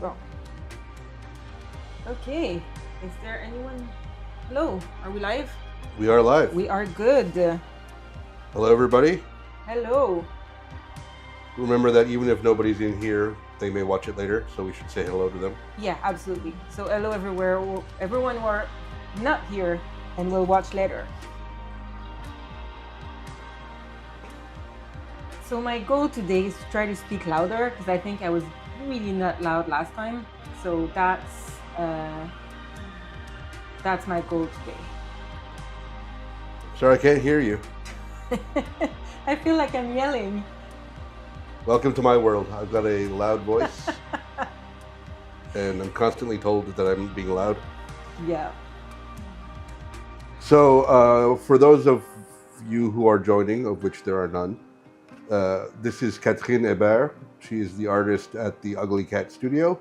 Well, okay. Is there anyone? Hello, are we live? We are live. We are good. Hello, everybody. Hello. Remember that even if nobody's in here, they may watch it later, so we should say hello to them. Yeah, absolutely. So hello everywhere, everyone who are not here and will watch later. So my goal today is to try to speak louder because I think I was really not loud last time. So that's my goal today. Sorry, I can't hear you. I feel like I'm yelling. Welcome to my world. I've got a loud voice, and I'm constantly told that I'm being loud. Yeah. So, for those of you who are joining, of which there are none, this is Catherine Hébert. She is the artist at the Ugly Cat Studio.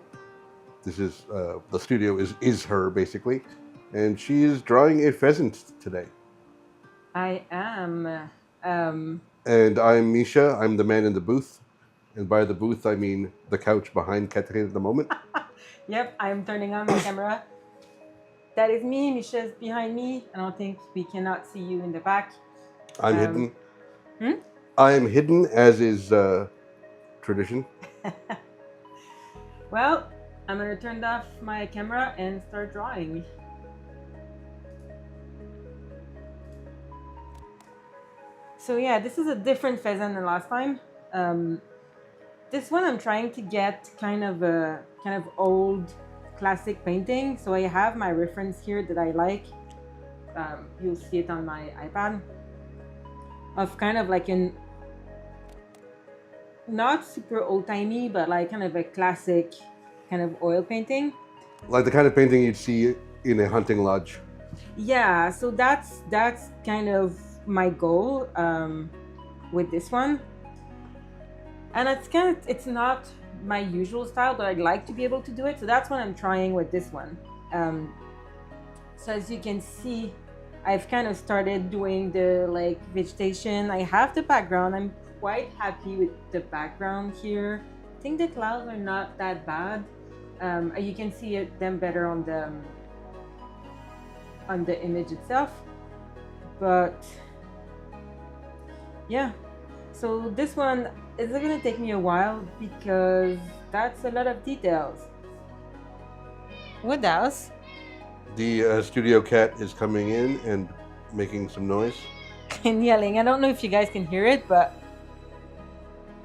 This is the studio is her basically, and she is drawing a pheasant today. I am. And I'm Misha. I'm the man in the booth. And by the booth, I mean the couch behind Catherine at the moment. Yep, I'm turning on my camera. That is me. Misha's behind me. I don't think we cannot see you in the back. I'm hidden. Hmm? I am hidden, as is tradition. Well, I'm going to turn off my camera and start drawing. So yeah, this is a different pheasant than last time. This one I'm trying to get kind of old classic painting. So I have my reference here that I like. You'll see it on my iPad. Of kind of like an not super old-timey, but like kind of a classic kind of oil painting. Like the kind of painting you'd see in a hunting lodge. Yeah, so that's kind of my goal with this one. And it's not my usual style, but I'd like to be able to do it. So that's what I'm trying with this one. So as you can see, I've kind of started doing the like vegetation. I have the background. I'm quite happy with the background here. I think the clouds are not that bad. You can see them better on the image itself. But yeah, so this one is gonna take me a while because that's a lot of details. Woodhouse. The studio cat is coming in and making some noise. And yelling. I don't know if you guys can hear it, but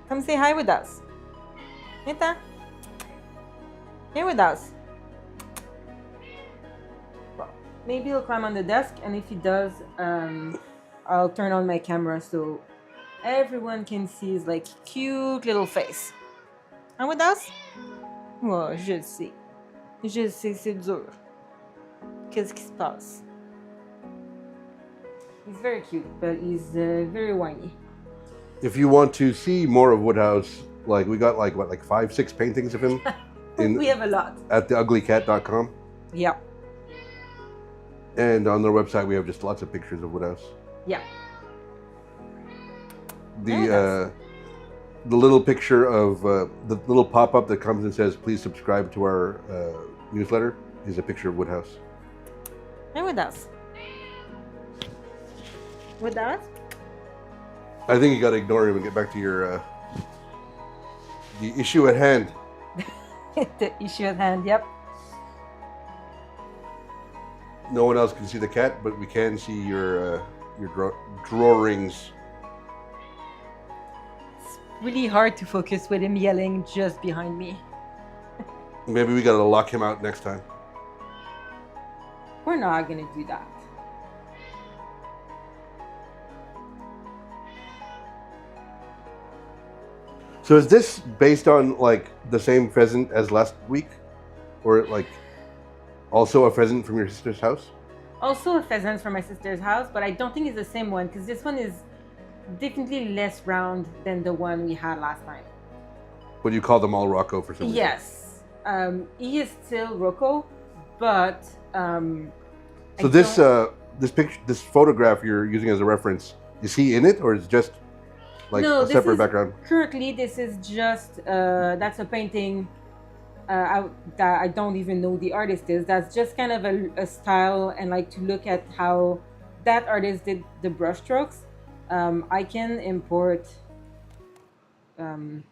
come say hi with us. Nita. Here with us. Well, maybe he'll climb on the desk, and if he does, I'll turn on my camera so everyone can see his like cute little face. Hein, with us? Oh, je sais. Je sais, c'est dur. Qu'est-ce qui se passe? He's very cute, but he's very whiny. If you want to see more of Woodhouse, like we got like 5-6 paintings of him. We have a lot. At theuglycat.com. Yeah. And on their website, we have just lots of pictures of Woodhouse. Yeah. The little picture of the little pop-up that comes and says, please subscribe to our newsletter is a picture of Woodhouse. And with us. With that? I think you got to ignore him and get back to your the issue at hand. The issue at hand, yep. No one else can see the cat, but we can see your drawings. It's really hard to focus with him yelling just behind me. Maybe we got to lock him out next time. We're not gonna do that. So is this based on like the same pheasant as last week, or like also a pheasant from your sister's house? Also a pheasant from my sister's house, but I don't think it's the same one because this one is definitely less round than the one we had last time. But you call them all Rocco for some reason. Yes. He is still Rocco, but so this picture, this photograph you're using as a reference, is he in it, or is it just like no, a separate background? Currently, this is just that's a painting that I don't even know the artist is. That's just kind of a style, and like to look at how that artist did the brushstrokes. I can import um,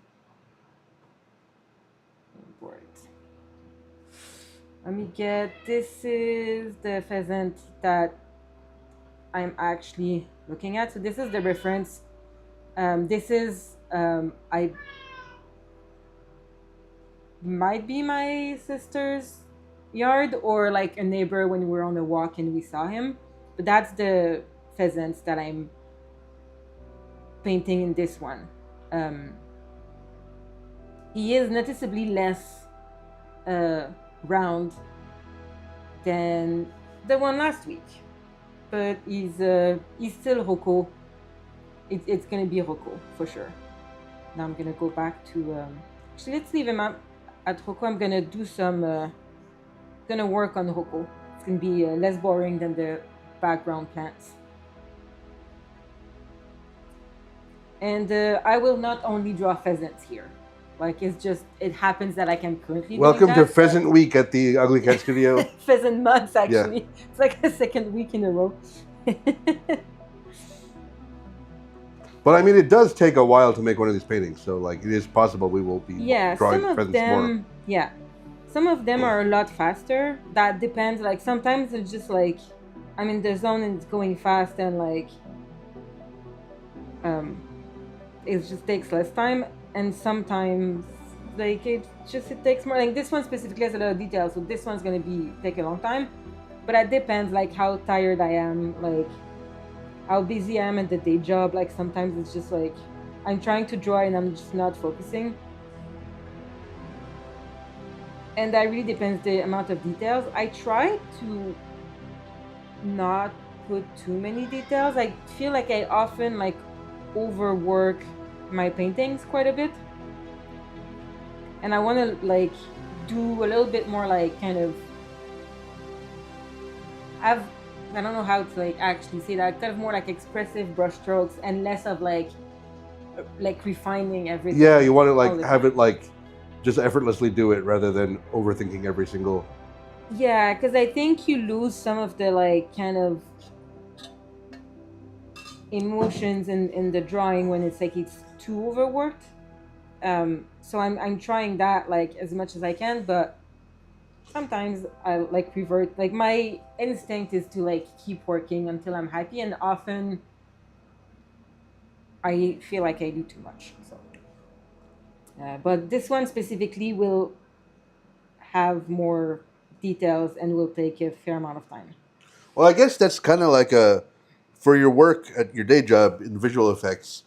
import. Let me get. This is the pheasant that I'm actually looking at. So this is the reference. This is I might be my sister's yard or like a neighbor when we were on a walk and we saw him. But that's the pheasants that I'm painting in this one. He is noticeably less round than the one last week, but he's still Rocco. It's gonna be Rocco for sure. Now I'm gonna go back to actually let's leave him at Rocco. I'm gonna do some gonna work on Rocco. It's gonna be less boring than the background plants. And I will not only draw pheasants here. Like it's just it happens that I can currently. Welcome doing to that, Pheasant Week at the Ugly Cat Studio. Pheasant months actually. Yeah. It's like a second week in a row. But I mean, it does take a while to make one of these paintings, so like it is possible we will be drawing some of pheasants them, more. Yeah, some of them are a lot faster. That depends. Like sometimes it's just like I'm in the zone and it's going fast, and like it just takes less time. And sometimes like it takes more. Like this one specifically has a lot of detail, so this one's gonna take a long time. But it depends like how tired I am, like how busy I am at the day job. Like sometimes it's just like I'm trying to draw and I'm just not focusing. And that really depends the amount of details. I try to not put too many details. I feel like I often like overwork my paintings quite a bit. And I want to like do a little bit more like kind of I don't know how to like actually say that, kind of more like expressive brush strokes and less of like refining everything. Yeah, you want to like have it like just effortlessly do it rather than overthinking every single. Yeah, because I think you lose some of the like kind of emotions in the drawing when it's like it's too overworked. So I'm trying that like as much as I can, but sometimes I like revert. Like my instinct is to like keep working until I'm happy, and often I feel like I do too much. So, but this one specifically will have more details and will take a fair amount of time. Well, I guess that's kind of like for your work at your day job in visual effects.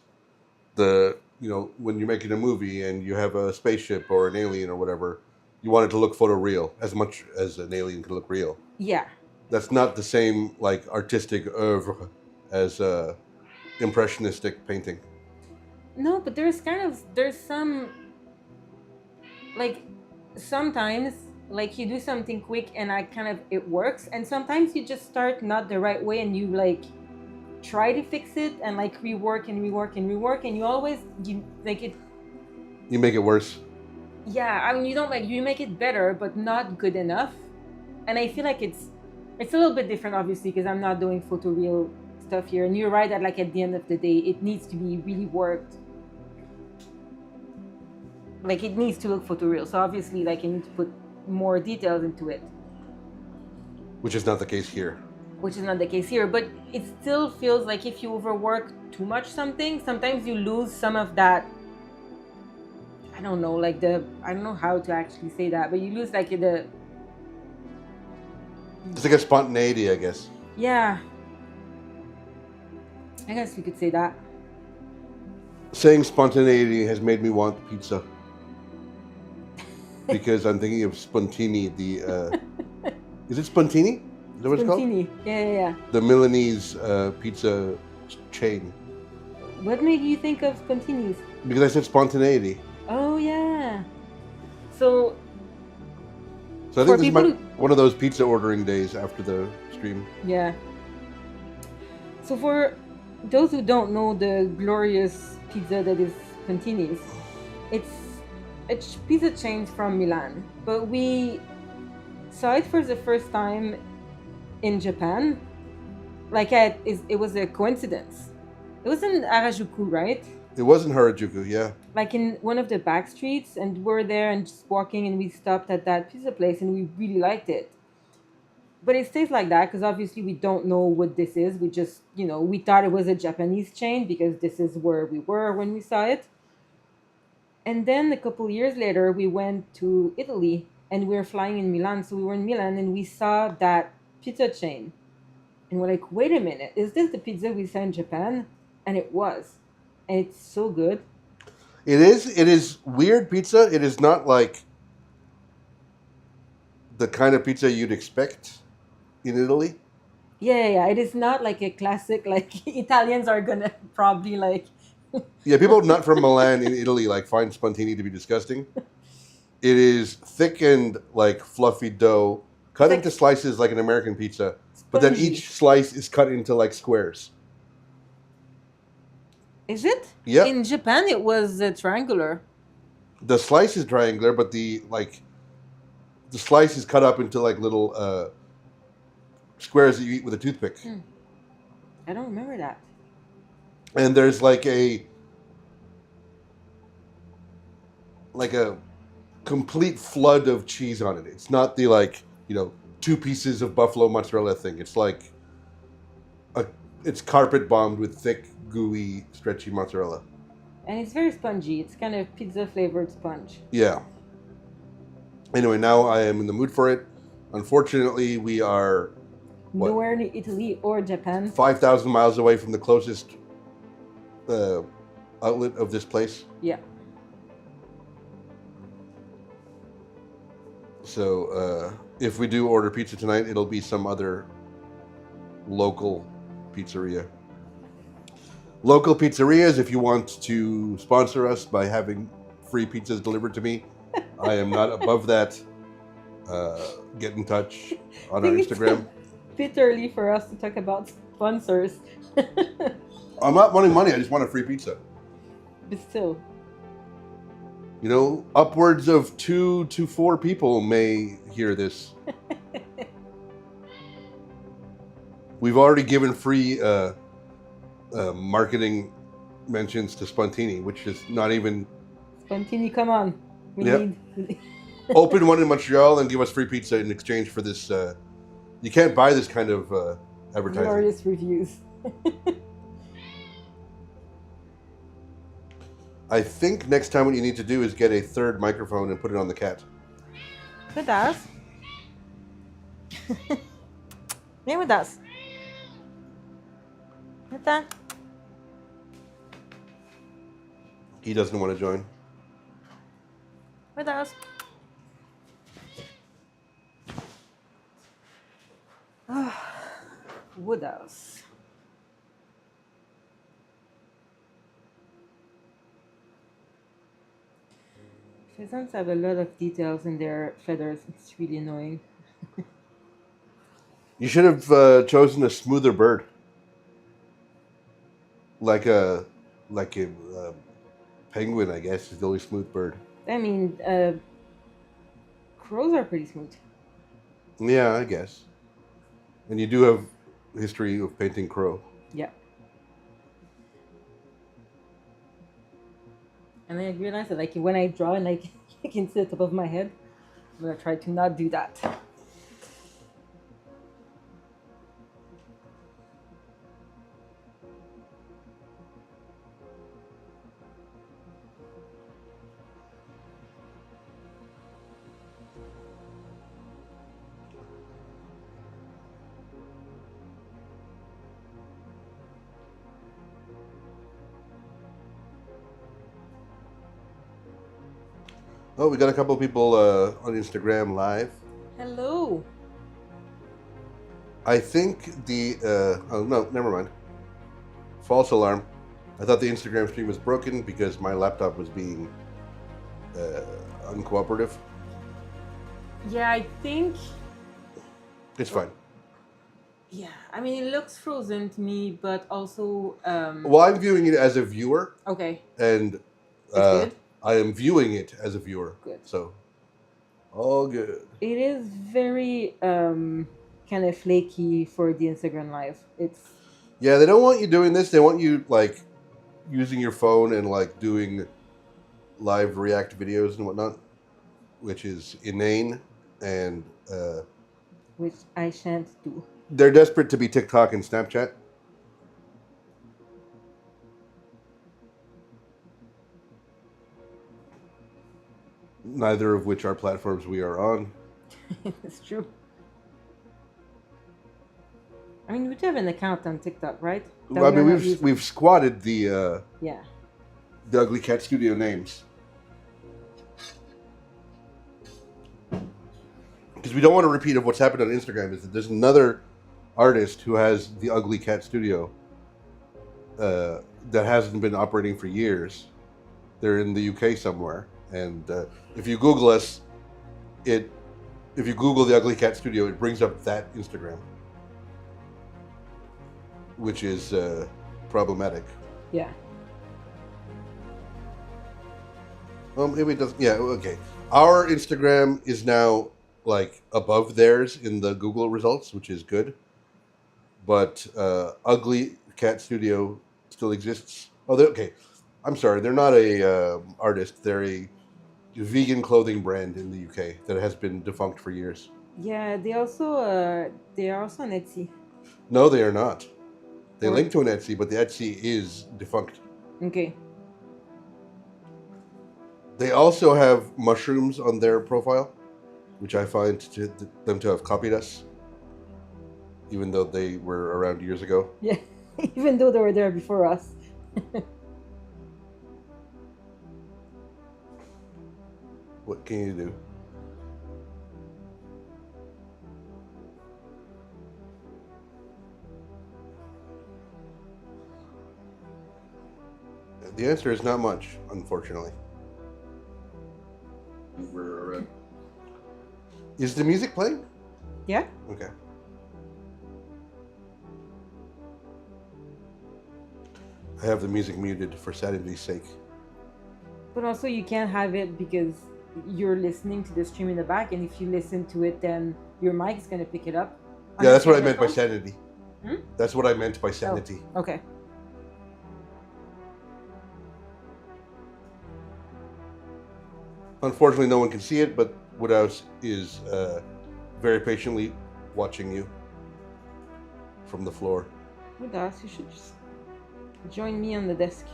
When you're making a movie and you have a spaceship or an alien or whatever, you want it to look photoreal as much as an alien can look real. Yeah. That's not the same like artistic oeuvre as impressionistic painting. No, but there's some like sometimes like you do something quick and it works, and sometimes you just start not the right way and you like try to fix it and like rework and you always make it. You make it worse. Yeah, I mean you make it better but not good enough, and I feel like it's a little bit different obviously because I'm not doing photoreal stuff here, and you're right that like at the end of the day it needs to be really worked. Like it needs to look photoreal, so obviously like I need to put more details into it. Which is not the case here. But it still feels like if you overwork too much something, sometimes you lose some of that. I don't know, I don't know how to actually say that, but you lose like the. It's like a spontaneity, I guess. Yeah. I guess we could say that. Saying spontaneity has made me want pizza. Because I'm thinking of Spontini, is it Spontini? Is that what it's called? Spontini, yeah. The Milanese pizza chain. What made you think of Spontini's? Because I said spontaneity. Oh, yeah. So I think this is one of those pizza ordering days after the stream. Yeah. So for those who don't know the glorious pizza that is Spontini's, it's a pizza chain from Milan, but we saw it for the first time in Japan. Like it was a coincidence. It was in Harajuku, right? It was in Harajuku, yeah. Like in one of the back streets, and we're there and just walking, and we stopped at that pizza place, and we really liked it. But it stays like that because obviously we don't know what this is. We just, we thought it was a Japanese chain because this is where we were when we saw it. And then a couple years later, we went to Italy and we were flying in Milan. So we were in Milan and we saw that pizza chain. And we're like, wait a minute, is this the pizza we saw in Japan? And it was. And it's so good. It is. It is weird pizza. It is not like the kind of pizza you'd expect in Italy. Yeah. It is not like a classic, like Italians are gonna probably like. Yeah, people not from Milan in Italy like find spuntini to be disgusting. It is thickened, like fluffy dough, cut It's into like slices like an American pizza, but then spongy. each slice is cut into like squares. Is it? Yep. In Japan, it was triangular. The slice is triangular, but the slice is cut up into like little squares that you eat with a toothpick. I don't remember that. And there's like a complete flood of cheese on it. It's not the two pieces of buffalo mozzarella thing. It's like it's carpet bombed with thick, gooey, stretchy mozzarella. And it's very spongy. It's kind of pizza flavored sponge. Yeah. Anyway, now I am in the mood for it. Unfortunately, we are nowhere in Italy or Japan. 5,000 miles away from the closest outlet of this place. Yeah. So if we do order pizza tonight, it'll be some other local pizzeria. Local pizzerias, if you want to sponsor us by having free pizzas delivered to me, I am not above that. Get in touch on our Instagram. It's a bit early for us to talk about sponsors. I'm not wanting money, I just want a free pizza. But still. Upwards of 2 to 4 people may hear this. We've already given free marketing mentions to Spuntini, which is not even... Spuntini, come on. We need... Open one in Montreal and give us free pizza in exchange for this. You can't buy this kind of advertising. Glorious reviews. I think next time what you need to do is get a third microphone and put it on the cat. Woodhouse. Vem, Woodhouse. Nata. He doesn't want to join. Woodhouse. Woodhouse. Pheasants have a lot of details in their feathers. It's really annoying. You should have chosen a smoother bird, like a penguin. I guess is the only smooth bird. I mean, crows are pretty smooth. Yeah, I guess. And you do have history of painting crow. Yeah. And I realized that, like, when I draw and like I can see the top of my head, I'm gonna try to not do that. Oh, we got a couple of people on Instagram live. Hello. I think the... oh, no, never mind. False alarm. I thought the Instagram stream was broken because my laptop was being uncooperative. Yeah, I think... It's fine. Yeah, I mean, it looks frozen to me, but also... Well, I'm viewing it as a viewer. Okay. And It's good? I am viewing it as a viewer. Good. So All good. It is very kind of flaky for the Instagram live. It's Yeah, they don't want you doing this. They want you like using your phone and like doing live react videos and whatnot, which is inane. And which I shan't do. they're desperate to be TikTok and Snapchat. Neither of which are platforms we are on. It's true. I mean, we do have an account on TikTok, right? That I we are mean, not using. we've squatted the Yeah. Ugly Cat Studio names because we don't want a repeat of what's happened on Instagram. Is that there's another artist who has the Ugly Cat Studio that hasn't been operating for years. They're in the UK somewhere, and if you Google us, if you Google the Ugly Cat Studio, it brings up that Instagram, which is problematic. Yeah. Well, maybe it doesn't. Yeah, okay. Our Instagram is now like above theirs in the Google results, which is good. But Ugly Cat Studio still exists. Oh, okay. I'm sorry, they're not a artist. They're a vegan clothing brand in the UK that has been defunct for years. Yeah, they are also on Etsy. No, they are not. They Or- link to an Etsy, but the Etsy is defunct. Okay. They also have mushrooms on their profile, which I find them to have copied us, even though they were around years ago. Yeah. Even though they were there before us. What can you do? The answer is not much, unfortunately. We're around. Is the music playing? Yeah. Okay. I have the music muted for sanity's sake. But also you can't have it because you're listening to the stream in the back, and if you listen to it, then your mic is gonna pick it up. Yeah, that's what I meant by Understand sanity. Hmm? That's what I meant by sanity. that? Okay. Unfortunately, no one can see it, but Woodhouse is very patiently watching you from the floor. Woodhouse, you should just join me on the desk.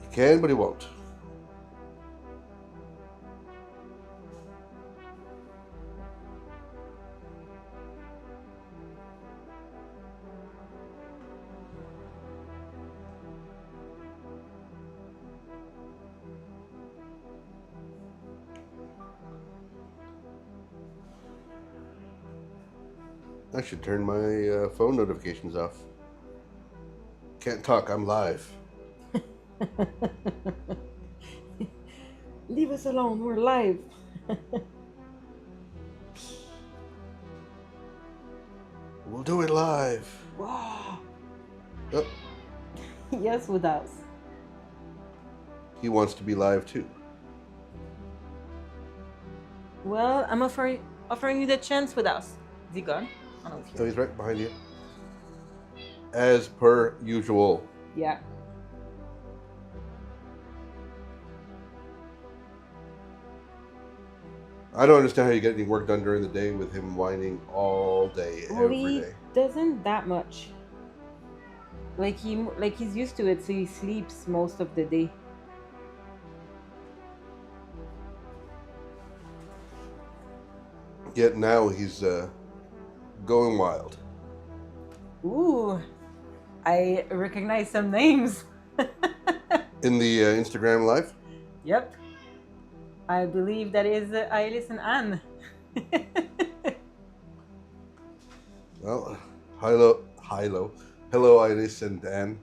He can, but he won't. I should turn my phone notifications off. Can't talk, I'm live. Leave us alone, we're live. We'll do it live. Wow. Oh, Yes, Woodhouse. he wants to be live too. Well, I'm offering you the chance, Woodhouse. Is he gone? I don't know if So he's right behind you. As per usual. Yeah. I don't understand how you get any work done during the day with him whining all day, Well, every he day. doesn't that much. Like he's used to it, so he sleeps most of the day. Yet now he's going wild. Ooh, I recognize some names. In the Instagram live? Yep. I believe that is Ailis and Anne. Well, hello, Iris and Anne.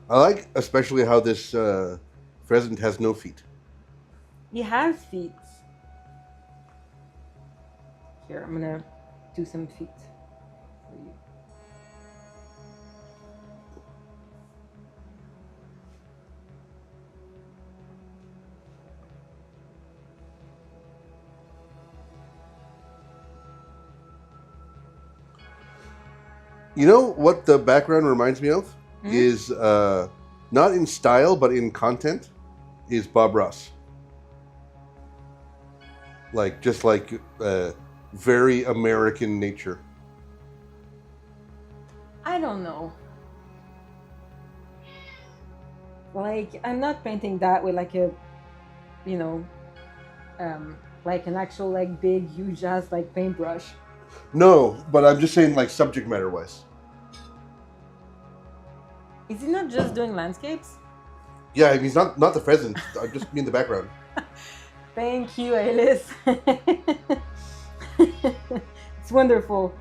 I like especially how this pheasant has no feet. He has feet. Here, I'm gonna do some feet for you. You know what the background reminds me of? Mhm. Is not in style but in content is Bob Ross. Like just like very American nature. I don't know. Like, I'm not painting that with like a, you know, like an actual like big huge ass like paintbrush. No, but I'm just saying like subject matter wise. Is he not just doing landscapes? Yeah, he's not the pheasant. I just mean the background. Thank you, Alice. It's wonderful.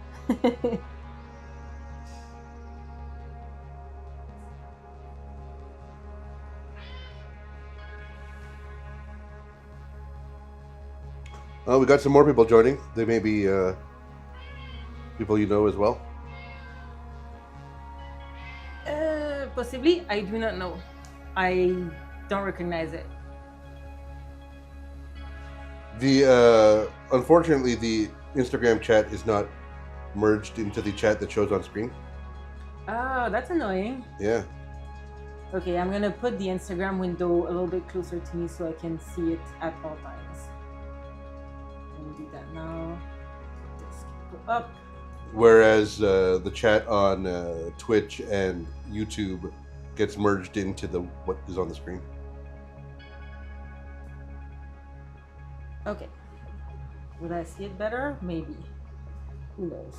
Oh, we got some more people joining. They may be people you know as well. Possibly, I do not know. I don't recognize it. The unfortunately the Instagram chat is not merged into the chat that shows on screen. Oh, that's annoying. Yeah. Okay, I'm gonna put the Instagram window a little bit closer to me so I can see it at all times. Let me do that now. This can go up. Whereas the chat on Twitch and YouTube gets merged into the what is on the screen. Okay. Would I see it better? Maybe. Who knows?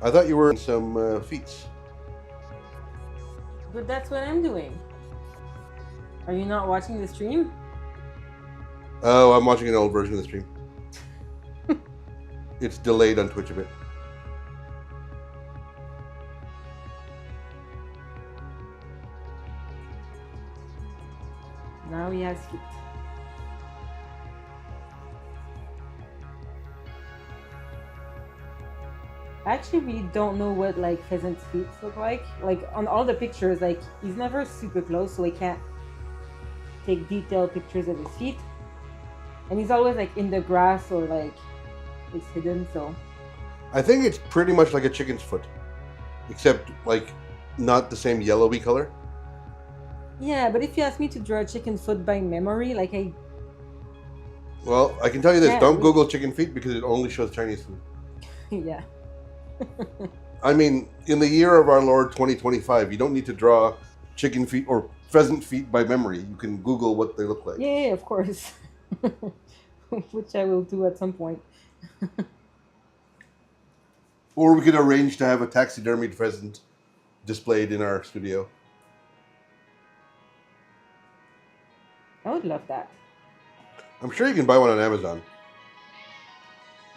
I thought you were in some feats. But that's what I'm doing. Are you not watching the stream? Oh, I'm watching an old version of the stream. It's delayed on Twitch a bit. Now he has feet. I actually really don't know what like Pheasant's feet look like. Like on all the pictures, like he's never super close, so I can't take detailed pictures of his feet. And he's always like in the grass or like it's hidden, so I think it's pretty much like a chicken's foot, except like not the same yellowy color. yeah, but if you ask me to draw a chicken foot by memory, like Well, I can tell you this: Yeah, don't we- Google chicken feet because it only shows Chinese food. yeah. I mean, in the year of our Lord 2025, you don't need to draw chicken feet or pheasant feet by memory. You can Google what they look like. Yeah, of course. Which I will do at some point. Or we could arrange to have a taxidermied pheasant displayed in our studio. I would love that. I'm sure you can buy one on Amazon.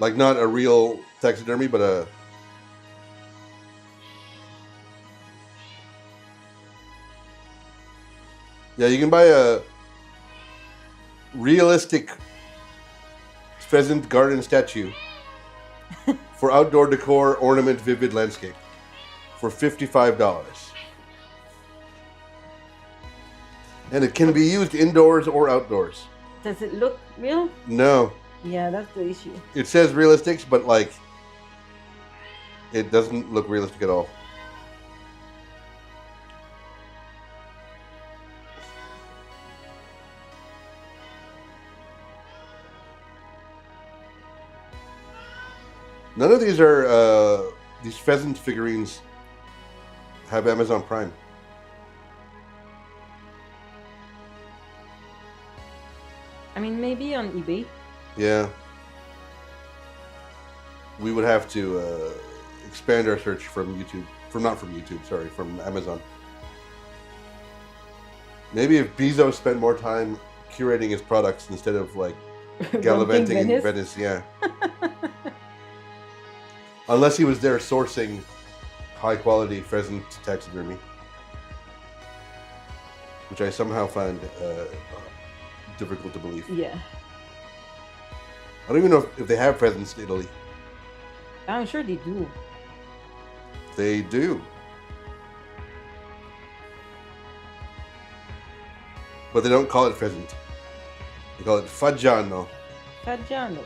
Like not a real taxidermy, but a... Yeah, you can buy a realistic pheasant garden statue for outdoor decor, ornament, vivid landscape for $55. And it can be used indoors or outdoors. Does it look real? No, Yeah, that's the issue. it says realistics, but like it doesn't look realistic at all. None of these are these pheasant figurines have Amazon Prime. I mean, maybe on eBay. Yeah. We would have to expand our search from YouTube. Not from YouTube, sorry, from Amazon. Maybe if Bezos spent more time curating his products instead of like gallivanting in Venice, yeah. Unless he was there sourcing high quality pheasant taxidermy, which I somehow find difficult to believe. Yeah, I don't even know if they have pheasants in Italy. I'm sure they do. They do. But they don't call it pheasant. They call it fagiano. Fagiano.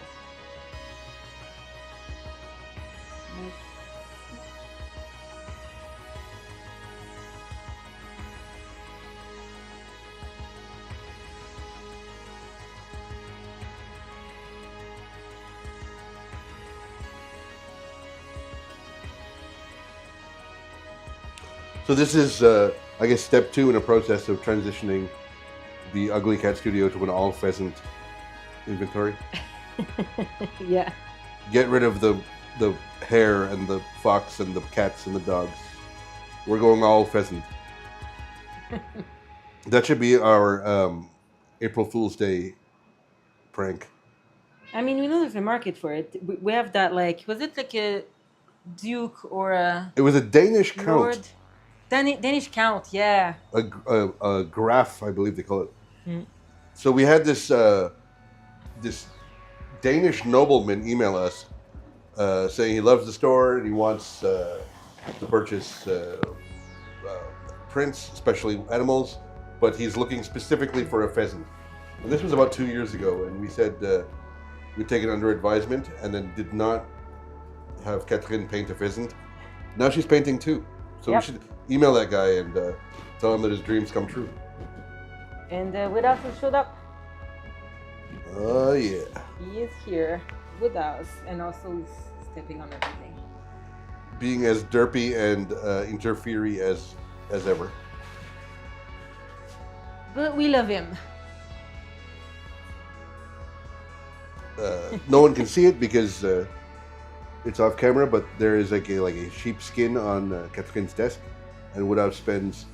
So this is, I guess, step 2 in a process of transitioning the Ugly Cat Studio to an all pheasant inventory. Yeah. Get rid of the hare and the fox and the cats and the dogs. We're going all pheasant. That should be our April Fool's Day prank. I mean, we know there's a market for it. We have that, like, was it like a duke or a It was a Danish count, lord? Danish count, yeah. a graph, I believe they call it. Mm. So we had this this Danish nobleman email us saying he loves the store and he wants to purchase prints, especially animals, but he's looking specifically for a pheasant. And this was about 2 years ago, and we said we'd take it under advisement, and then did not have Catherine paint a pheasant. Now she's painting too, so Yep. we should email that guy and tell him that his dreams come true. And Woodhouse has showed up. Oh yeah. He is here, Woodhouse, and also he's stepping on everything. Being as derpy and interfery as ever. But we love him. No one can see it because it's off camera, but there is like a sheepskin on Catherine's desk, and Woodhouse spends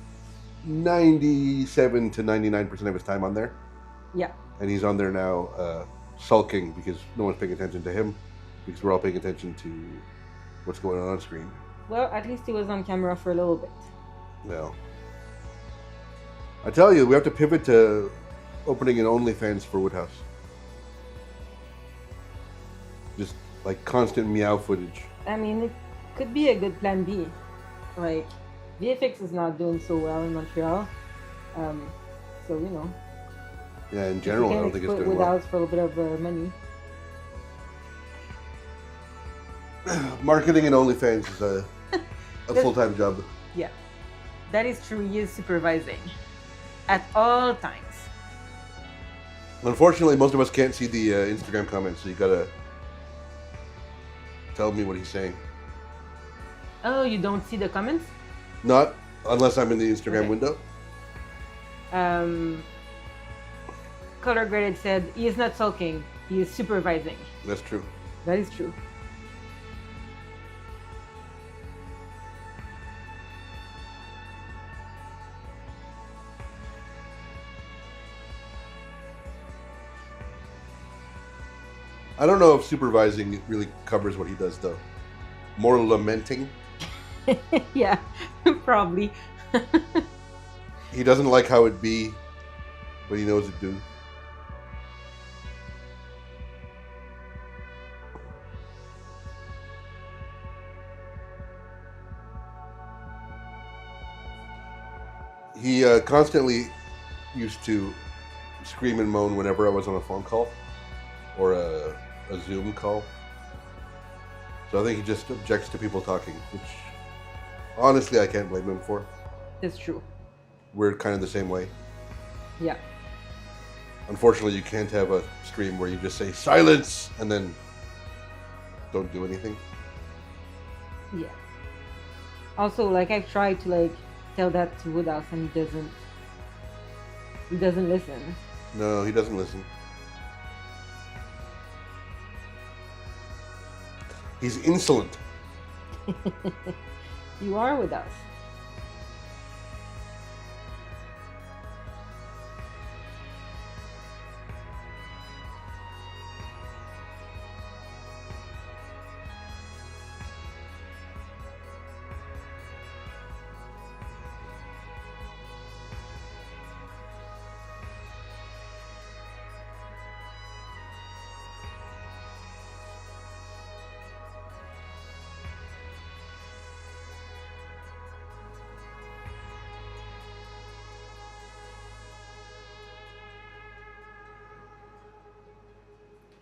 97 to 99% of his time on there. Yeah. And he's on there now sulking because no one's paying attention to him, because we're all paying attention to what's going on screen. Well, at least he was on camera for a little bit. Well, I tell you, we have to pivot to opening an OnlyFans for Woodhouse. Just like constant meow footage. I mean, it could be a good plan B. Like, VFX is not doing so well in Montreal. So, you know. Yeah, in general, I don't think it's doing well. Woodhouse for a little bit of money. Marketing and OnlyFans is a full-time job. Yeah, that is true. He is supervising at all times. Unfortunately, most of us can't see the Instagram comments, so you gotta tell me what he's saying. Oh, you don't see the comments? Not unless I'm in the Instagram Okay. window. Color Graded said, he is not sulking, he is supervising. That's true. That is true. I don't know if supervising really covers what he does, though. More lamenting. Yeah, probably. He doesn't like how it be, but he knows it do. He constantly used to scream and moan whenever I was on a phone call or a Zoom call. So I think he just objects to people talking, which honestly I can't blame him for. It's true. We're kind of the same way. Yeah. Unfortunately, you can't have a stream where you just say silence and then don't do anything. Yeah. Also, like, I've tried to, like, tell that to Woodhouse and he doesn't listen. No, he doesn't listen. He's insolent. You are Woodhouse.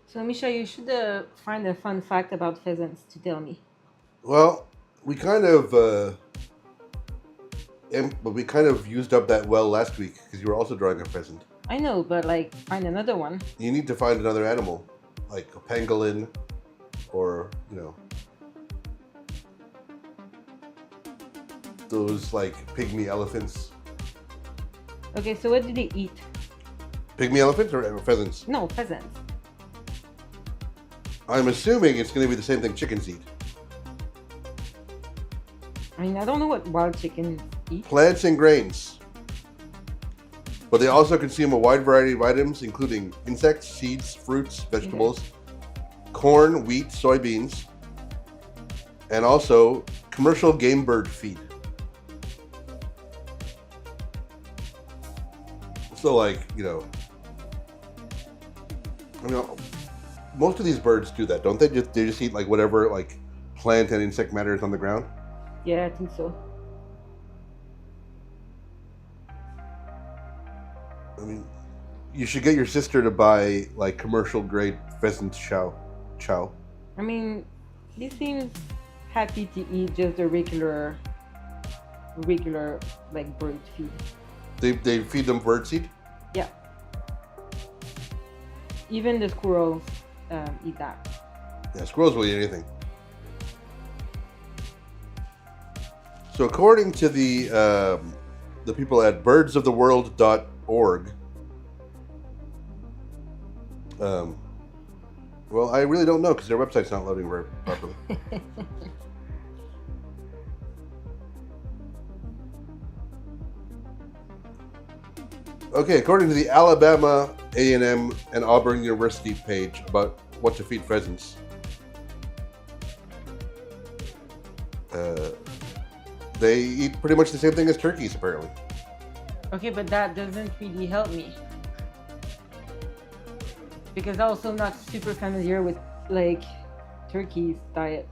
So, Misha, you should find a fun fact about pheasants to tell me. Well, we kind of but we kind of used up that well last week because you were also drawing a pheasant. I know, but like, find another one. You need to find another animal, like a pangolin, or those like pygmy elephants. Okay, so what do they eat? Pygmy elephants or pheasants? No, pheasants. I'm assuming it's going to be the same thing chickens eat. I mean, I don't know what wild chickens eat. Plants and grains. But they also consume a wide variety of items, including insects, seeds, fruits, vegetables, corn, wheat, soybeans, and also commercial game bird feed. So, like, most of these birds do that, don't they? They just eat like whatever like plant and insect matter is on the ground. Yeah, I think so. I mean, you should get your sister to buy like commercial grade pheasant chow. I mean, he seems happy to eat just a regular like bird feed. They feed them bird seed. Yeah. Even the squirrels eat that. Yeah, squirrels will eat anything. So according to the people at birdsoftheworld.org, well, I really don't know because their website's not loading very properly. Okay, according to the Alabama A&M and Auburn University page about what to feed pheasants, they eat pretty much the same thing as turkeys, apparently. Okay, but that doesn't really help me. Because I'm also not super familiar with like turkeys' diets.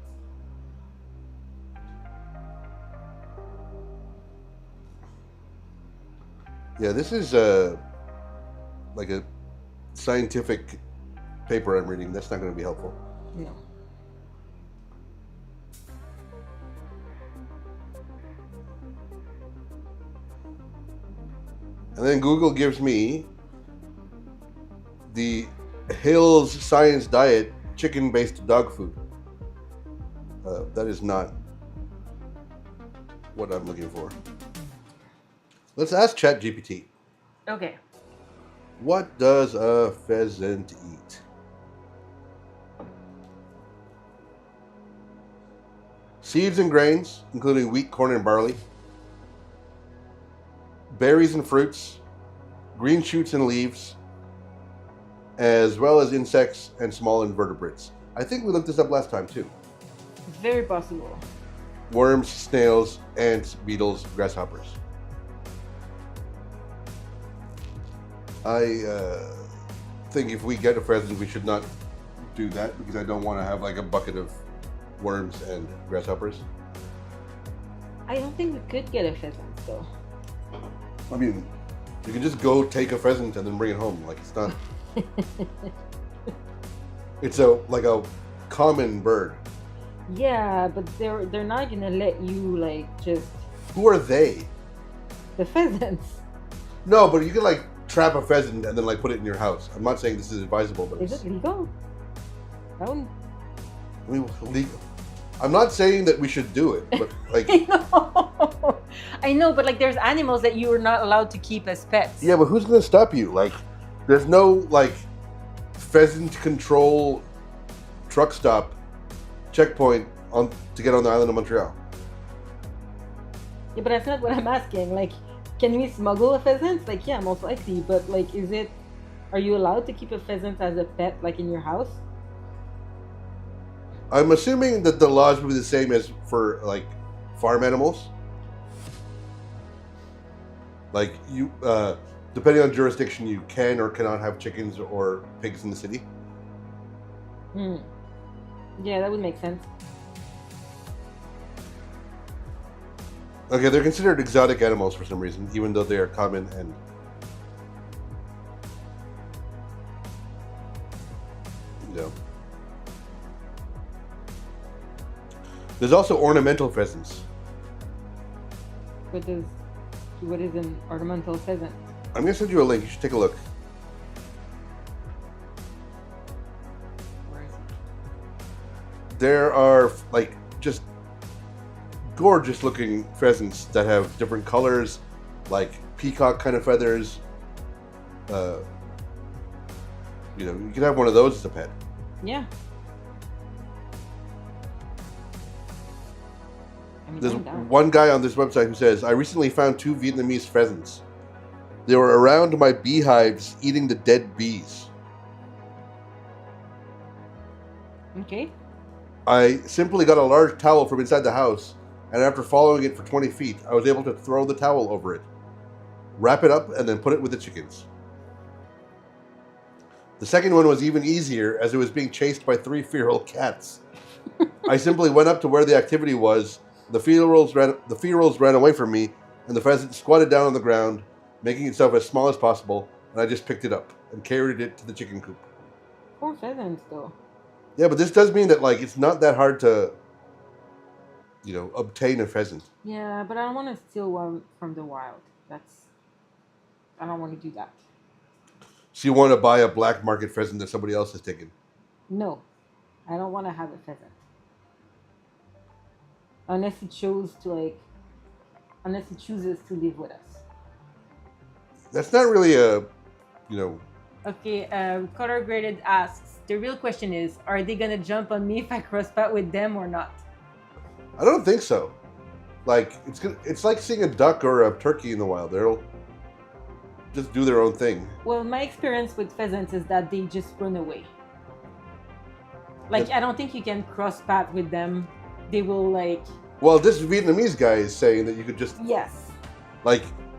Yeah, this is like a scientific paper I'm reading. That's not going to be helpful. No. And then Google gives me the Hills Science Diet chicken-based dog food. That is not what I'm looking for. Let's ask ChatGPT. Okay. What does a pheasant eat? Seeds and grains, including wheat, corn, and barley. Berries and fruits. Green shoots and leaves. As well as insects and small invertebrates. I think we looked this up last time too. It's very possible. Worms, snails, ants, beetles, grasshoppers. I think if we get a pheasant, we should not do that because I don't want to have like a bucket of worms and grasshoppers. I don't think we could get a pheasant though. I mean, you can just go take a pheasant and then bring it home. Like it's not. It's like a common bird. Yeah, but they're not gonna let you like just Who are they? the pheasants. No, but you can like trap a pheasant and then like put it in your house. I'm not saying this is advisable, but Is it legal? That one. I mean, legal. I'm not saying that we should do it, but like. I know, but like there's animals that you are not allowed to keep as pets. Yeah, but who's gonna stop you? Like, there's no like pheasant control truck stop checkpoint on to get on the island of Montreal. Yeah, but that's not what I'm asking. Like, can we smuggle a pheasant? Like, yeah, most likely. But like, are you allowed to keep a pheasant as a pet, like in your house? I'm assuming that the laws will be the same as for like farm animals. Like you, depending on jurisdiction, you can or cannot have chickens or pigs in the city. Yeah, that would make sense. Okay, they're considered exotic animals for some reason, even though they are common and. There's also ornamental pheasants. What is an ornamental pheasant? I'm going to send you a link. You should take a look. Where is it? There are like just gorgeous looking pheasants that have different colors, like peacock kind of feathers. You can have one of those as a pet. Yeah. There's one guy on this website who says, I recently found 2 Vietnamese pheasants. They were around my beehives eating the dead bees. Okay. I simply got a large towel from inside the house, and after following it for 20 feet, I was able to throw the towel over it, wrap it up, and then put it with the chickens. The second one was even easier, as it was being chased by 3 feral cats. I simply went up to where the activity was. The ferals ran away from me, and the pheasant squatted down on the ground, making itself as small as possible, and I just picked it up and carried it to the chicken coop. Poor pheasants, though. Yeah, but this does mean that it's not that hard to, obtain a pheasant. Yeah, but I don't want to steal one from the wild. I don't want to do that. So you want to buy a black market pheasant that somebody else has taken? No, I don't want to have a pheasant. Unless it chooses to live with us. That's not really a, Okay, Color Graded asks, the real question is, are they gonna jump on me if I cross path with them or not? I don't think so. It's like seeing a duck or a turkey in the wild. They'll just do their own thing. Well, my experience with pheasants is that they just run away. I don't think you can cross path with them. They will Well, this Vietnamese guy is saying that you could just... Yes.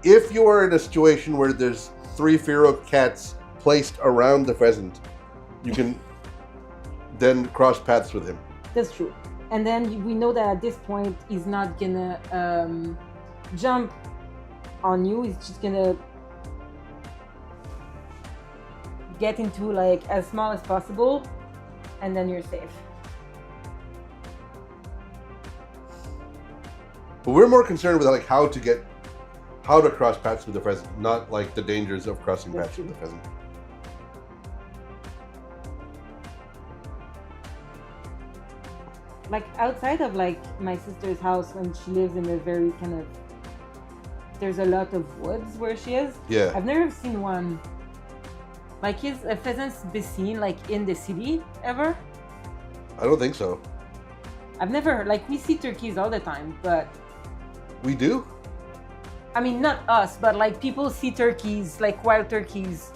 If you are in a situation where there's 3 feral cats placed around the pheasant, you can then cross paths with him. That's true. And then we know that at this point, he's not gonna jump on you. He's just gonna get into as small as possible, and then you're safe. But we're more concerned with how to cross paths with the pheasant, not the dangers of crossing paths with the pheasant. Outside of my sister's house, when she lives in a very there's a lot of woods where she is. Yeah. I've never seen one. Is a pheasants be seen in the city ever? I don't think so. I've never we see turkeys all the time, but we do. I mean, not us, but people see turkeys, wild turkeys,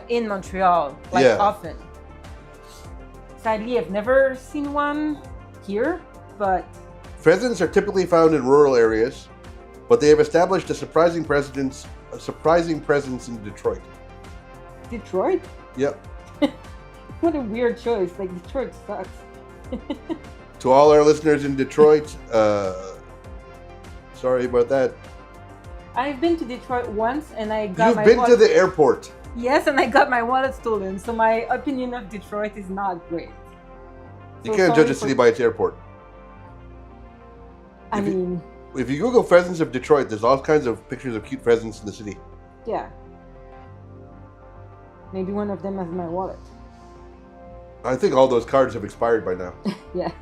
in Montreal often. Sadly, I've never seen one here, but pheasants are typically found in rural areas, but they have established a surprising presence in Detroit. Detroit? Yep. What a weird choice. Detroit sucks. To all our listeners in Detroit, sorry about that. I've been to Detroit once, and I got You've been to the airport. Yes, and I got my wallet stolen, so my opinion of Detroit is not great. You can't judge a city by its airport. If you Google pheasants of Detroit, there's all kinds of pictures of cute pheasants in the city. Yeah. Maybe one of them has my wallet. I think all those cards have expired by now. Yeah.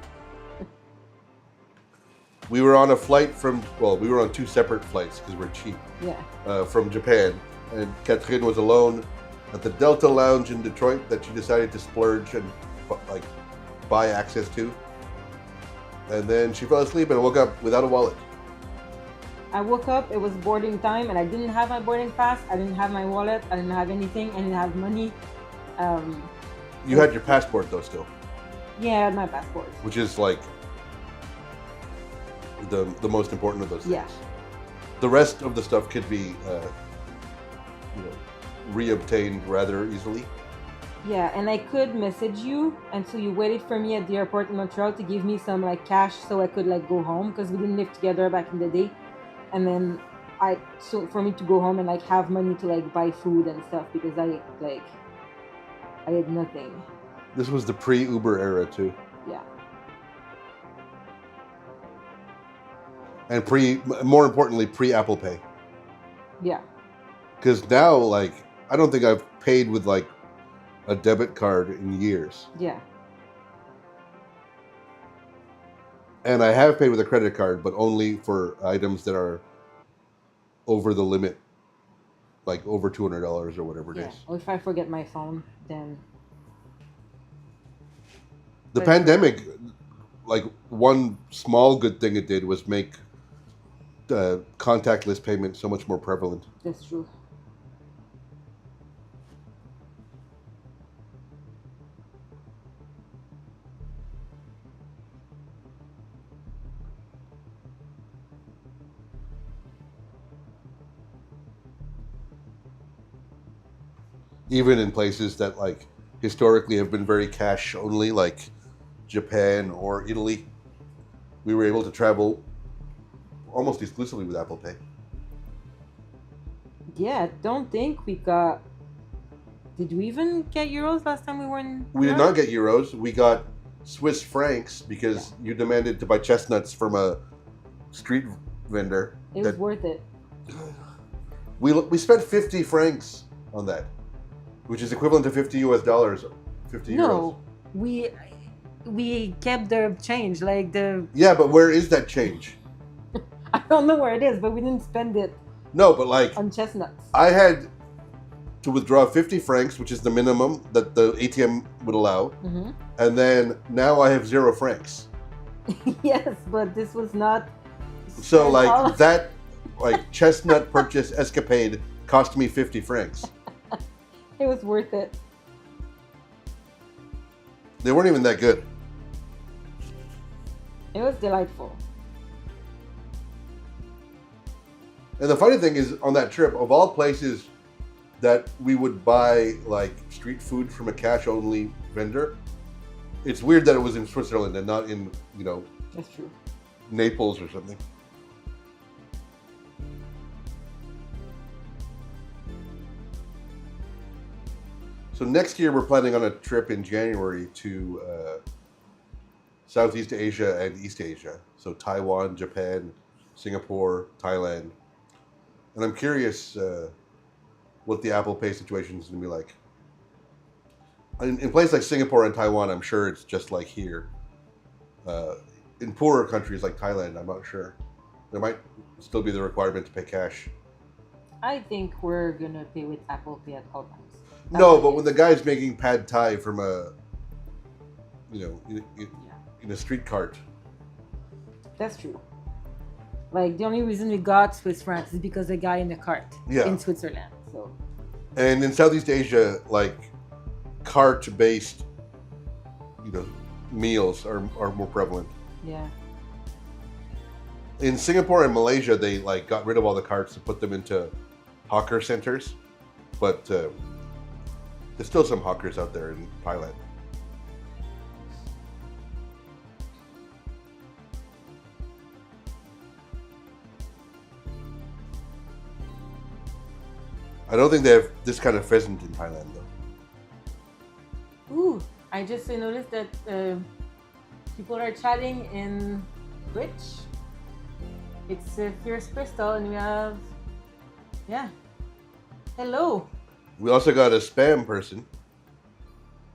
We were on a flight we were on 2 separate flights because we're cheap. Yeah. From Japan, and Catherine was alone at the Delta Lounge in Detroit that she decided to splurge and buy access to. And then she fell asleep and woke up without a wallet. I woke up, it was boarding time, and I didn't have my boarding pass, I didn't have my wallet, I didn't have anything, I didn't have money. You had your passport though still. Yeah, I had my passport. Which is the most important of those things. Yeah. The rest of the stuff could be reobtained rather easily. Yeah, and I could message you, and so you waited for me at the airport in Montreal to give me some cash so I could go home, because we didn't live together back in the day. And then for me to go home and have money to buy food and stuff, because I had nothing. This was the pre-Uber era too. Yeah. and more importantly, pre-Apple Pay. Yeah. Because now, like, I don't think I've paid with like a debit card in years. Yeah. And I have paid with a credit card, but only for items that are over the limit, like over $200 or whatever it Yeah. is. Or if I forget my phone, then. The But- pandemic, like one small good thing it did was make contactless payment so much more prevalent. That's true. Even in places that like historically have been very cash only, like Japan or Italy, we were able to travel almost exclusively with Apple Pay. Yeah, don't think we got. Did we even get euros last time we were in? We did Europe? not get euros. We got Swiss francs because you demanded to buy chestnuts from a street vendor. It was worth it. We spent 50 francs on that, which is equivalent to $50 US, 50 euros. No, we kept the change, like the. Yeah, but where is that change? I don't know where it is, but we didn't spend it No, but like on chestnuts. I had to withdraw 50 francs, which is the minimum that the ATM would allow, Mm-hmm. and then now I have 0 francs. Yes, but this was not. So all- like that, like chestnut purchase escapade cost me 50 francs. It was worth it. They weren't even that good. It was delightful. And the funny thing is, on that trip, of all places that we would buy like street food from a cash-only vendor, it's weird that it was in Switzerland and not in, you know, That's true. Naples or something. So next year we're planning on a trip in January to Southeast Asia and East Asia. So Taiwan, Japan, Singapore, Thailand. And I'm curious what the Apple Pay situation is going to be like. In places like Singapore and Taiwan, I'm sure it's just like here. In poorer countries like Thailand, I'm not sure. There might still be the requirement to pay cash. I think we're gonna pay with Apple Pay at all times. That's No, what but it when is. the guy's making pad thai from a, you know, in a street cart. That's true. Like the only reason we got Swiss francs is because the guy in the cart Yeah. in Switzerland. So And in Southeast Asia, like cart-based, you know, meals are more prevalent. yeah. In Singapore and Malaysia, they like got rid of all the carts and put them into hawker centers, but there's still some hawkers out there in Thailand. I don't think they have this kind of pheasant in Thailand, though. Ooh, I just noticed that people are chatting in Twitch. It's Fierce Crystal, and we have, yeah. Hello. We also got a spam person.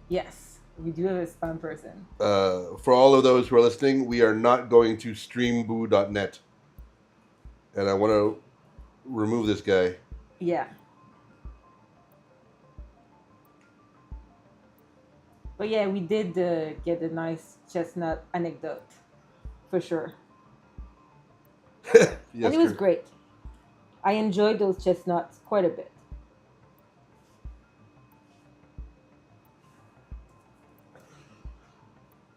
Yes, we do have a spam person. For all of those who are listening, we are not going to streamboo.net. And I want to remove this guy. Yeah. But yeah, we did get a nice chestnut anecdote, for sure. Yes, And it was true. great. I enjoyed those chestnuts quite a bit.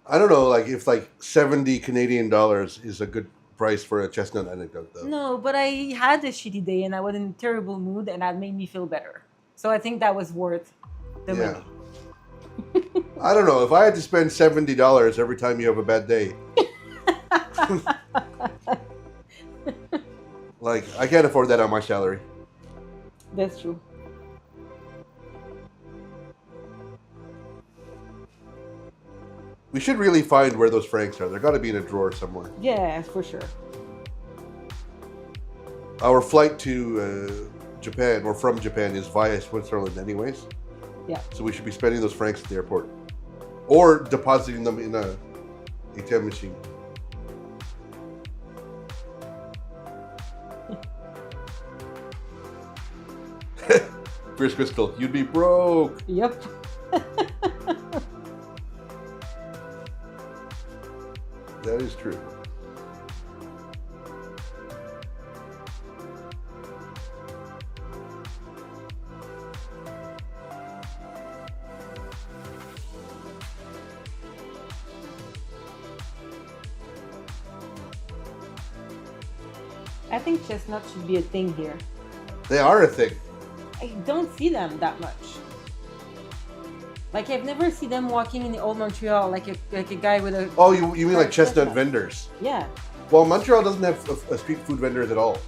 I don't know, like if like 70 Canadian dollars is a good price for a chestnut anecdote, though. No, but I had a shitty day and I was in a terrible mood, and that made me feel better. So I think that was worth the Yeah. money. I don't know. If I had to spend $70 every time you have a bad day, like I can't afford that on my salary. That's true. We should really find where those francs are. They're got to be in a drawer somewhere. Yeah, for sure. our flight to Japan or from Japan is via Switzerland, anyways. Yeah. So we should be spending those francs at the airport, or depositing them in a ATM machine. Fierce Crystal, you'd be broke. Yep. That is true. I think chestnuts should be a thing here. They are a thing. I don't see them that much. Like I've never seen them walking in the old Montreal like a guy with a. Oh, you mean like chestnut vendors? Yeah. Well, Montreal doesn't have a street food vendors at all.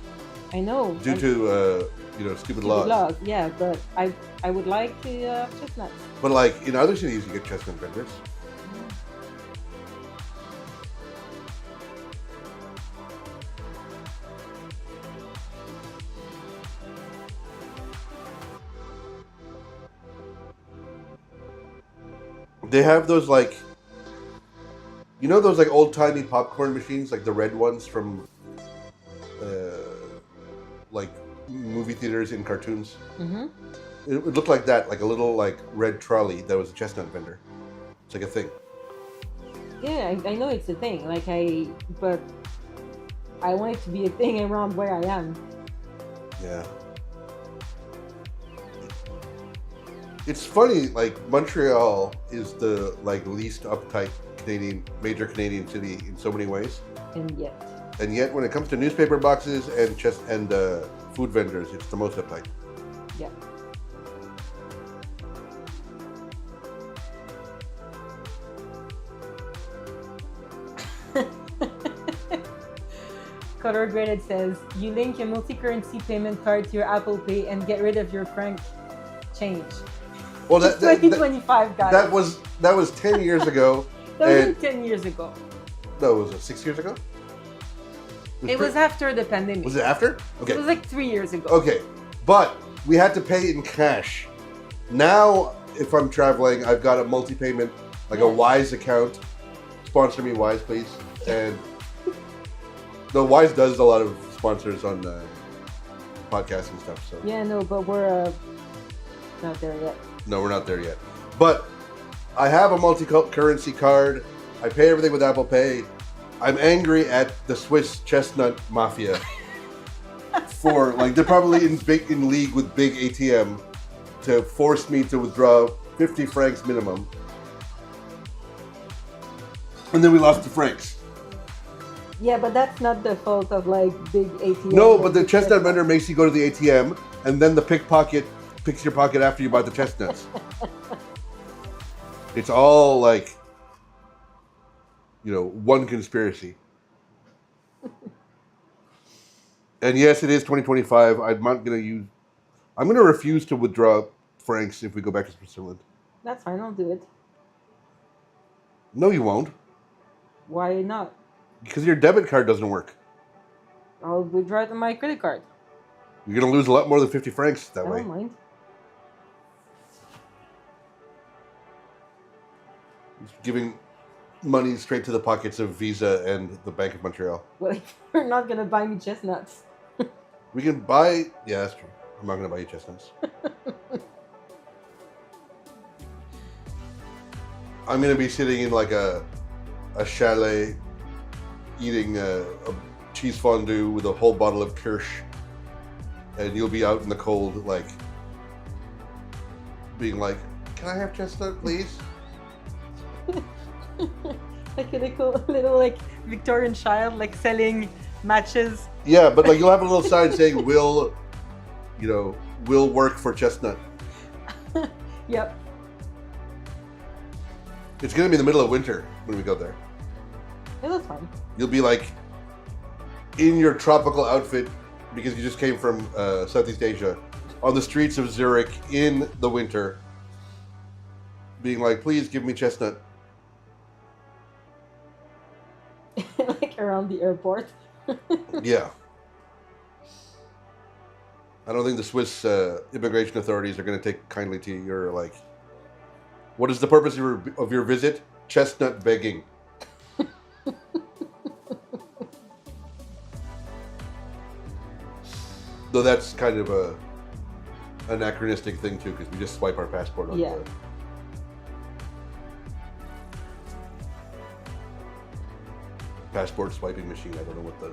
I know. Due to stupid laws. Yeah, but I would like the chestnuts. But like in other cities, you get chestnut vendors. They have those like, those like old timey popcorn machines, like the red ones from, like movie theaters in cartoons. Mm-hmm. It looked like that, like a little like red trolley that was a chestnut vendor. It's like a thing. Yeah, I know it's a thing. But I want it to be a thing around where I am. Yeah. It's funny, like Montreal is the like least uptight major Canadian city in so many ways. And yet, when it comes to newspaper boxes and food vendors, it's the most uptight. Yeah. Color Graded says, you link a multi-currency payment card to your Apple Pay and get rid of your franc change. Well, it's 2025, guys. That was 10 years ago. That wasn't 10 years ago. No, was it 6 years ago? It was after the pandemic. Was it after? Okay. It was like 3 years ago. Okay, but we had to pay in cash. Now, if I'm traveling, I've got a multi-payment, like a Wise account. Sponsor me, Wise, please. And no, Wise does a lot of sponsors on podcasts and stuff. So yeah, no, but we're not there yet. No, we're not there yet. But I have a multi-currency card. I pay everything with Apple Pay. I'm angry at the Swiss chestnut mafia for like they're probably in league with big ATM to force me to withdraw 50 francs minimum. And then we lost the francs. Yeah, but that's not the fault of like big ATM. No, but the chestnut vendor makes you go to the ATM, and then the pickpocket picks your pocket after you buy the chestnuts. It's all like, one conspiracy. And yes, it is 2025. I'm going to refuse to withdraw francs if we go back to Switzerland. That's fine, I'll do it. No, you won't. Why not? Because your debit card doesn't work. I'll withdraw it on my credit card. You're going to lose a lot more than 50 francs that way. I don't mind. Giving money straight to the pockets of Visa and the Bank of Montreal. Well, you're not going to buy me chestnuts. We can buy... Yeah, that's true. I'm not going to buy you chestnuts. I'm going to be sitting in like a chalet eating a cheese fondue with a whole bottle of Kirsch. And you'll be out in the cold, like, being like, can I have chestnut, please? Like a little like Victorian child, like selling matches. Yeah, but like you'll have a little sign saying, will work for chestnut. Yep. It's going to be in the middle of winter when we go there. Yeah, that's fine. You'll be like in your tropical outfit because you just came from Southeast Asia on the streets of Zurich in the winter being like, please give me chestnut. Like around the airport. Yeah. I don't think the Swiss immigration authorities are going to take kindly to your like. What is the purpose of your visit? Chestnut begging. Though that's kind of a anachronistic thing too, because we just swipe our passport on Yeah. the passport swiping machine. I don't know what the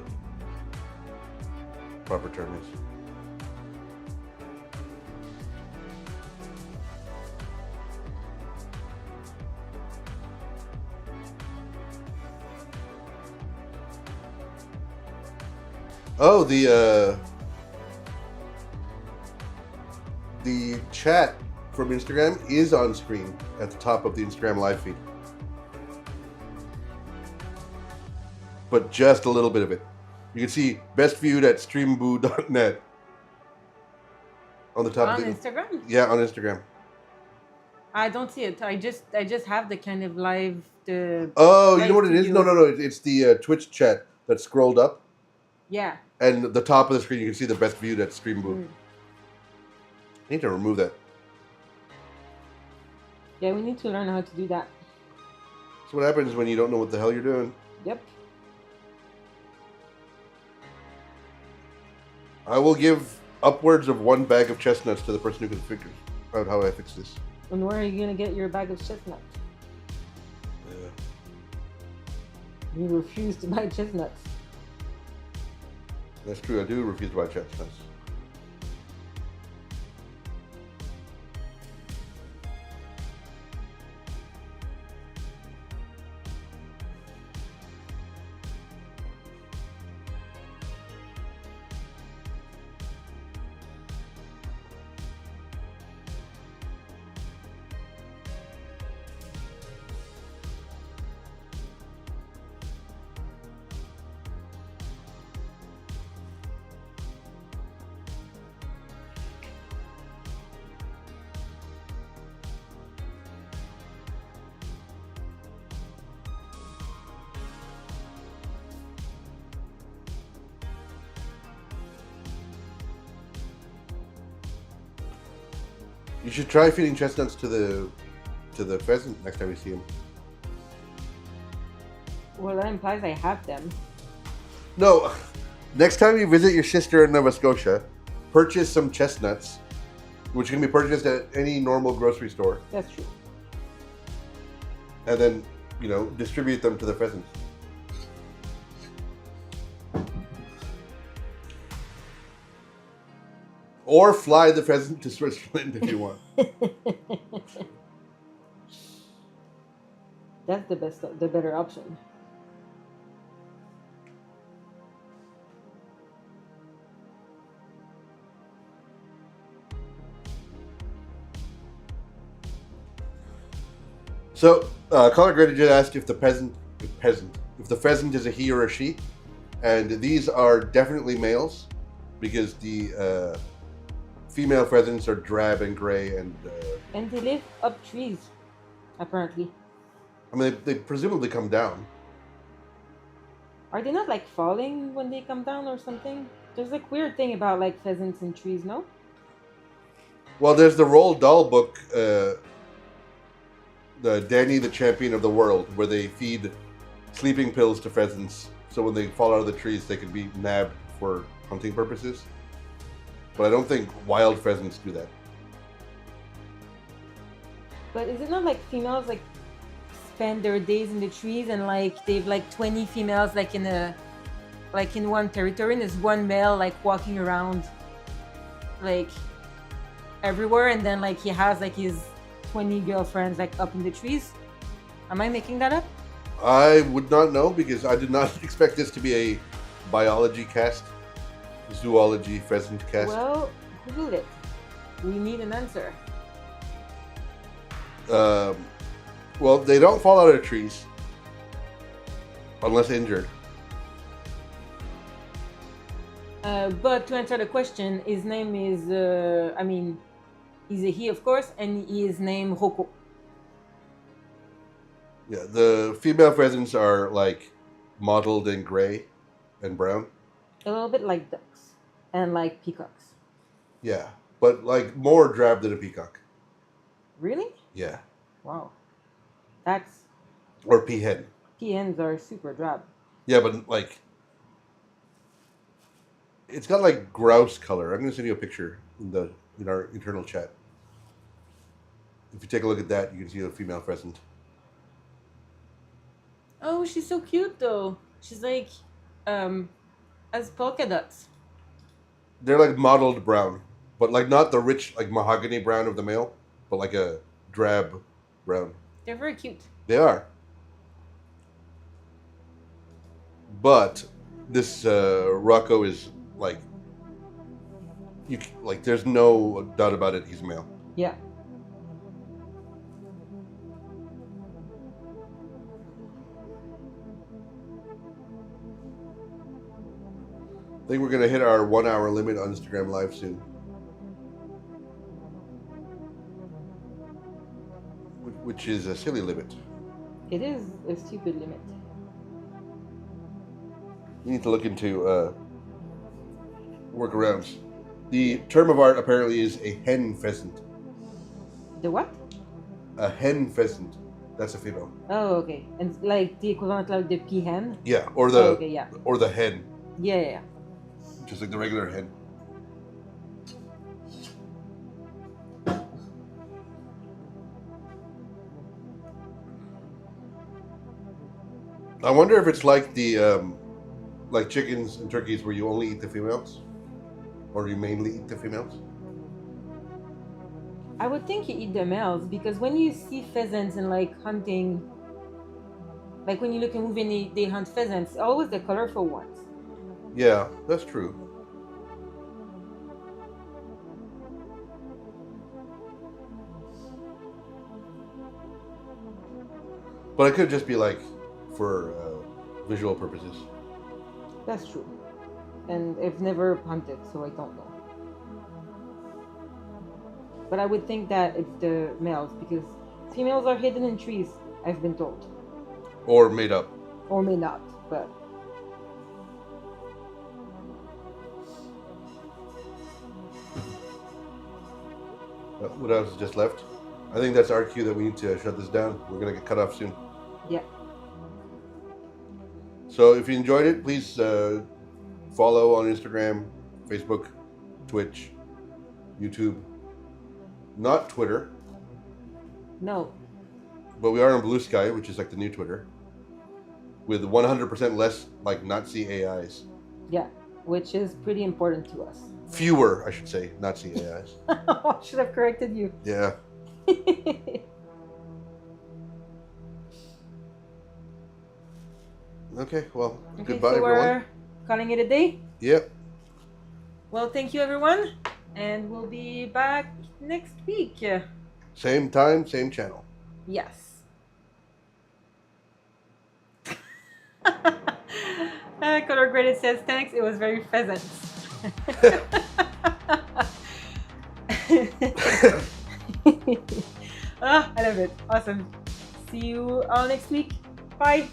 proper term is. Oh, the chat from Instagram is on screen at the top of the Instagram live feed, but just a little bit of it. You can see best viewed at streamboo.net on the top On of the Instagram? Yeah, on Instagram. I don't see it. I just have the kind of live the. Oh, you live know what it is? studio. No. It's the Twitch chat that scrolled up, Yeah. and the top of the screen you can see the best viewed at streamboo. Mm. I need to remove that. Yeah, we need to learn how to do that. That's what happens when you don't know what the hell you're doing. Yep. I will give upwards of 1 bag of chestnuts to the person who can figure out how I fix this. And where are you gonna get your bag of chestnuts? Yeah. You refuse to buy chestnuts. That's true. I do refuse to buy chestnuts. You should try feeding chestnuts to the pheasant next time you see him. Well, that implies I have them. No, next time you visit your sister in Nova Scotia, purchase some chestnuts, which can be purchased at any normal grocery store, That's true. and then distribute them to the pheasants. Or fly the pheasant to Switzerland if you want. That's the better option. So, Caller Greta just asked if the pheasant is a he or a she, and these are definitely males, because the female pheasants are drab and gray, and And they live up trees, apparently. I mean they presumably come down. Are they not like falling when they come down or something? There's like weird thing about like pheasants in trees, no? Well, there's the Roald Dahl book, the Danny the Champion of the World, where they feed sleeping pills to pheasants, so when they fall out of the trees, they can be nabbed for hunting purposes. But I don't think wild pheasants do that. But is it not like females like spend their days in the trees and like they've like 20 females like in one territory, and there's one male like walking around like everywhere, and then like he has like his 20 girlfriends like up in the trees? Am I making that up? I would not know, because I did not expect this to be a biology cast, zoology pheasant cast. Well, Google it. We need an answer. Well, they don't fall out of trees unless injured. But to answer the question, his name is, he's a he, of course, and he is named Rocco. Yeah, the female pheasants are like mottled in gray and brown. A little bit like ducks and like peacocks. Yeah, but like more drab than a peacock. Really? Yeah, Wow. That's or peahen. peahens are super drab. Yeah, but like it's got like grouse color. I'm gonna send you a picture in our internal chat. If you take a look at that, you can see a female pheasant. Oh, she's so cute though. She's like um as polka dots. They're like mottled brown, but like not the rich like mahogany brown of the male, but like a drab brown. They're very cute. They are, but this Rocco is like like. There's no doubt about it. He's male. Yeah. I think we're gonna hit our 1 hour limit on Instagram Live soon, which is a silly limit. It is a stupid limit. You need to look into workarounds. The term of art apparently is a hen pheasant. The what? A hen pheasant. That's a female. Oh, okay. And like the equivalent like the peahen? Yeah, or the Oh, okay, yeah. or the hen, Yeah. just like the regular hen. I wonder if it's like the like chickens and turkeys where you only eat the females, or you mainly eat the females. I would think you eat the males because when you see pheasants and like hunting, like when you look at movie and they hunt pheasants, always the colorful ones. Yeah, that's true. But it could just be like for visual purposes. That's true. And I've never hunted, so I don't know. But I would think that it's the males because females are hidden in trees, I've been told. Or made up. Or may not, but Woodhouse has just left. I think that's our cue that we need to shut this down. We're gonna get cut off soon. yeah. So if you enjoyed it, please follow on Instagram, Facebook, Twitch, YouTube. Not Twitter, No. but we are on Blue Sky, which is like the new Twitter, with 100% less like Nazi AIs. Yeah. Which is pretty important to us. Fewer, I should say, Nazi AIs. Should have corrected you. Yeah. Okay, well, Okay, goodbye, so everyone. we're calling it a day. Yep. Well, thank you, everyone. And we'll be back next week. Same time, same channel. Yes. Color graded says thanks. It was very pheasant. I love it. Awesome. See you all next week. Bye.